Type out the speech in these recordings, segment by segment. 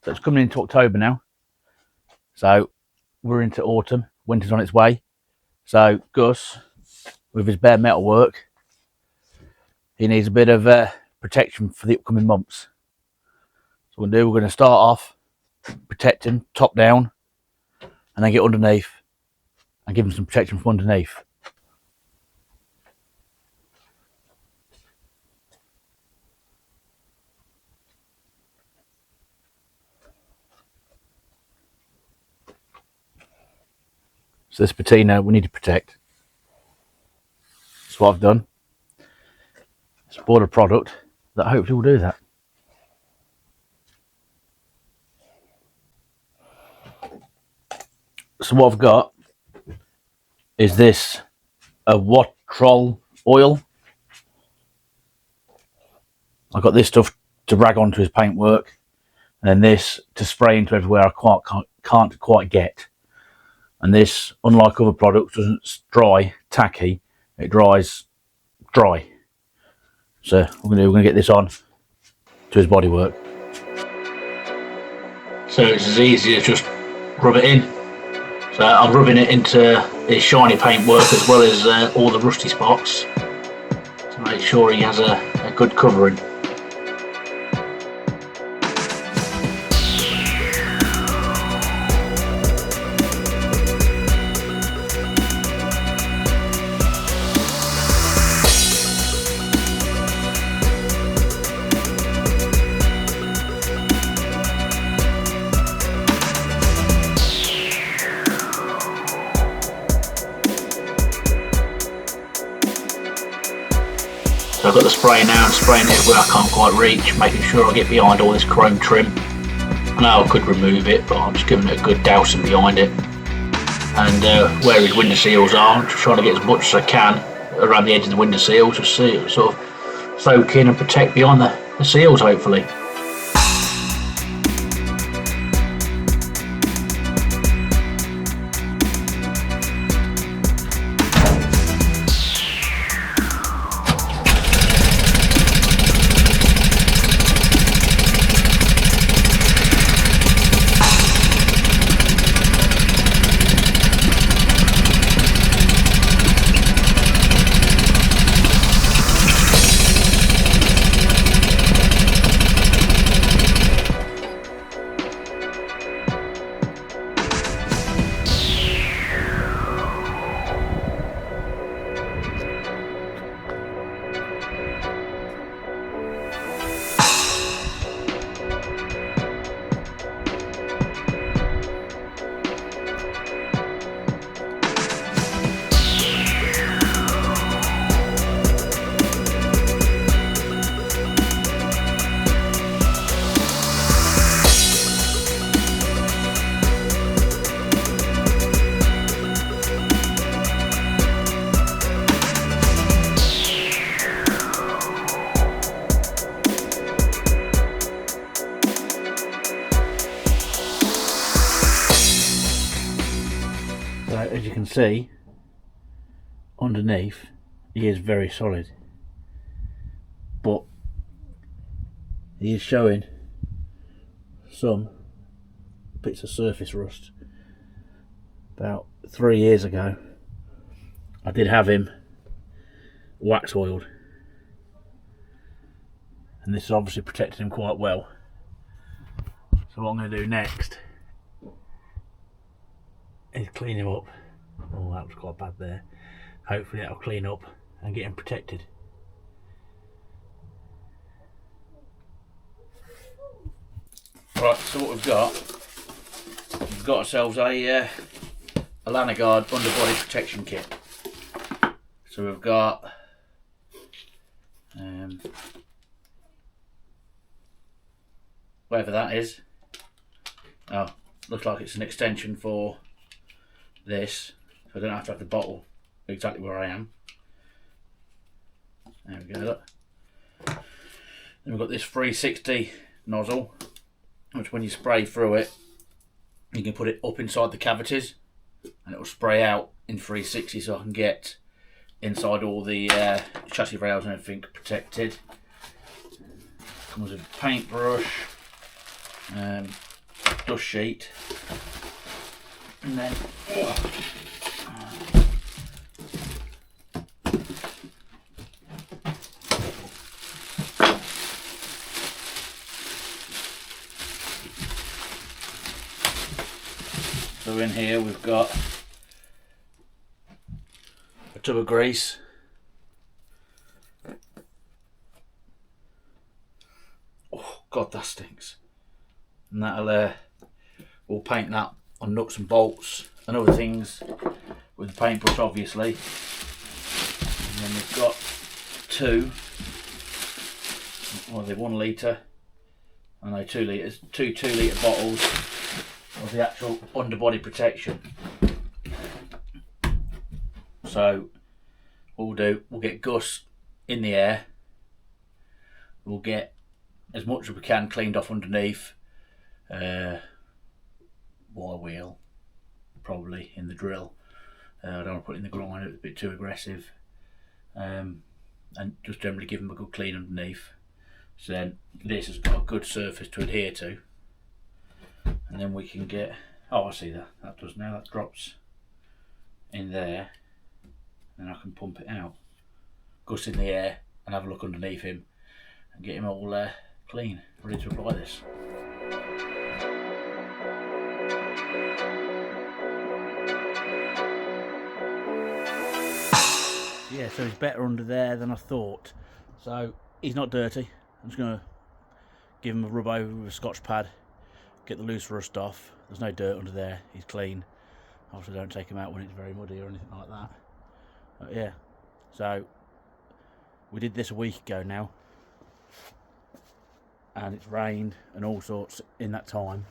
So it's coming into October now. So we're into autumn. Winter's on its way. So Gus, with his bare metal work, he needs a bit of protection for the upcoming months. So we're going to start off protecting top down, and then get underneath and give him some protection from underneath. So this patina we need to protect. That's what I've done. It's bought a product that hopefully will do that. So what I've got is this Owatrol oil. I've got this stuff to rag onto his paintwork, and then this to spray into everywhere I can't quite get. And this, unlike other products, doesn't dry tacky, it dries dry. So we're going to get this on to his bodywork. So it's as easy as just rub it in. So I'm rubbing it into his shiny paintwork as well as all the rusty spots to make sure he has a good covering. So I've got the spray now and spraying it where I can't quite reach, making sure I get behind all this chrome trim. I know I could remove it, but I'm just giving it a good dousing behind it. And where his window seals are, I'm just trying to get as much as I can around the edge of the window seals to see it sort of soak in and protect behind the seals hopefully. So as you can see, underneath he is very solid, but he is showing some bits of surface rust. About 3 years ago I did have him wax oiled, and this has obviously protected him quite well. So what I'm going to do next is clean him up. Oh, that was quite bad there. Hopefully that'll clean up and get him protected. Right, so what we've got ourselves a Lanoguard Underbody protection kit. So we've got whatever that is. Oh, looks like it's an extension for this, so I don't have to have the bottle exactly where I am. There we go, look. Then we've got this 360 nozzle, which when you spray through it, you can put it up inside the cavities and it will spray out in 360, so I can get inside all the chassis rails and everything protected. Comes with a paintbrush, dust sheet, and then so in here we've got a tub of grease, oh god that stinks, and that'll we'll paint that on nuts and bolts and other things with the paintbrush obviously. And then we've got two, well they're 1 litre and they're 2 litres, two 2 litre bottles of the actual underbody protection. So what we'll do, we'll get Gus in the air, we'll get as much as we can cleaned off underneath, wire wheel probably in the drill. I don't want to put it in the grinder, it's a bit too aggressive, and just generally give them a good clean underneath. So then this has got a good surface to adhere to, and then we can get, oh I see that does now, that drops in there, and I can pump it out. Gus in the air and have a look underneath him and get him all clean, ready to apply this. Yeah, so he's better under there than I thought. So he's not dirty. I'm just going to give him a rub over with a Scotch pad, get the loose rust off. There's no dirt under there, he's clean. Obviously don't take him out when it's very muddy or anything like that. But yeah, so we did this a week ago now, and it's rained and all sorts in that time.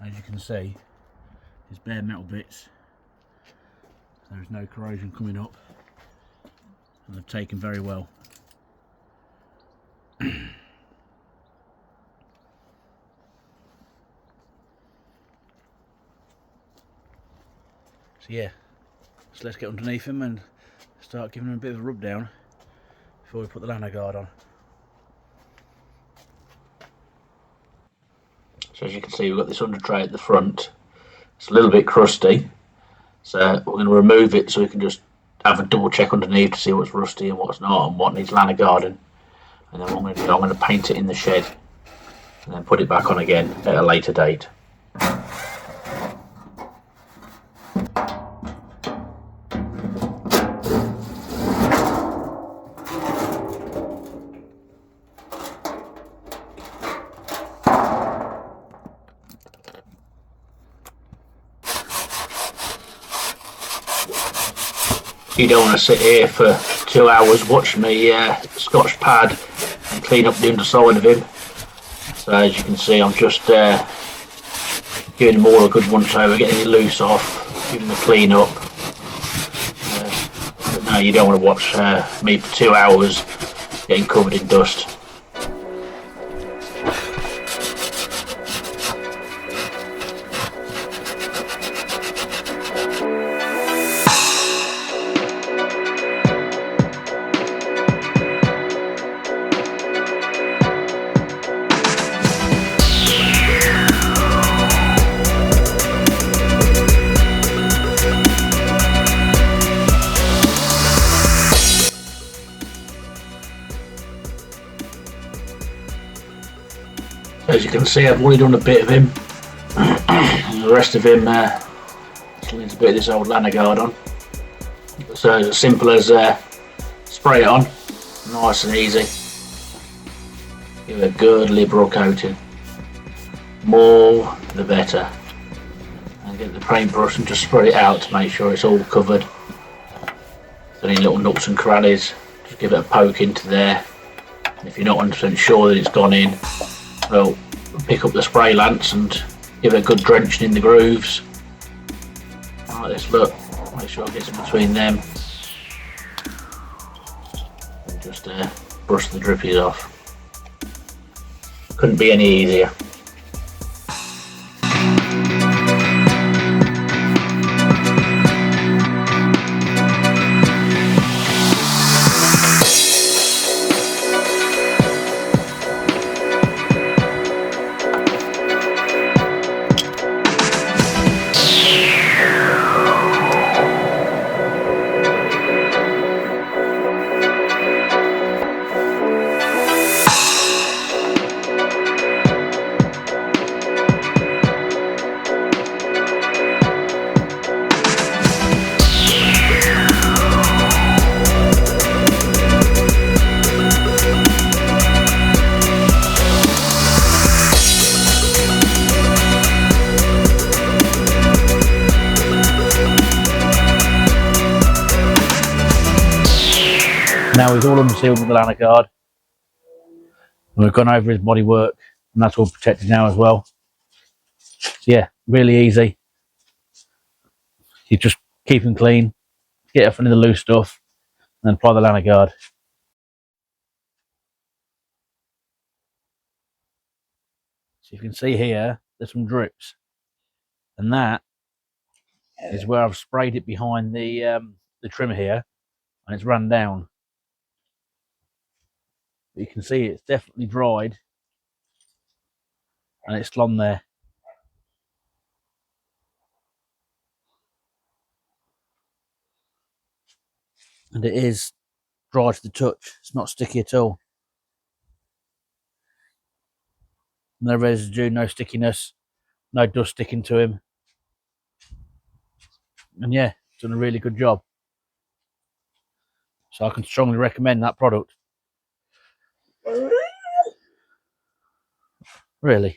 As you can see, there's bare metal bits. There's no corrosion coming up, and they've taken very well. So yeah, so let's get underneath him and start giving him a bit of a rub down before we put the Lanoguard on. So as you can see, we've got this under tray at the front. It's a little bit crusty, so we're going to remove it so we can just have a double check underneath to see what's rusty and what's not and what needs Lanoguarding. And then what I'm going to do, I'm going to paint it in the shed and then put it back on again at a later date. You don't want to sit here for 2 hours watching me Scotch pad and clean up the underside of him. So as you can see, I'm just giving him all a good once over, getting it loose off, giving him a clean up. But no, you don't want to watch me for 2 hours getting covered in dust. As you can see, I've already done a bit of him. And the rest of him still needs a bit of this old Lanoguard on. So it's as simple as spray it on, nice and easy. Give it a good liberal coating. More the better. And get the paintbrush and just spread it out to make sure it's all covered. Any little nooks and crannies, just give it a poke into there. And if you're not 100% sure that it's gone in, well, pick up the spray lance and give it a good drenching in the grooves. Like this, look, make sure it gets in between them. And just brush the drippies off. Couldn't be any easier. Now he's all unsealed with the Lanoguard. And we've gone over his bodywork, and that's all protected now as well. So yeah, really easy. You just keep him clean, get off any of the loose stuff, and then apply the Lanoguard. So you can see here, there's some drips, and that is where I've sprayed it behind the trimmer here, and it's run down. But you can see it's definitely dried, and it's still on there. And it is dry to the touch. It's not sticky at all. No residue, no stickiness, no dust sticking to him. And yeah, it's done a really good job. So I can strongly recommend that product. Really.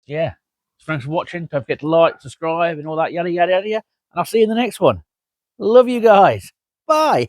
Yeah. Thanks for watching. Don't forget to like, subscribe, and all that yada yada yada. And I'll see you in the next one. Love you guys. Bye.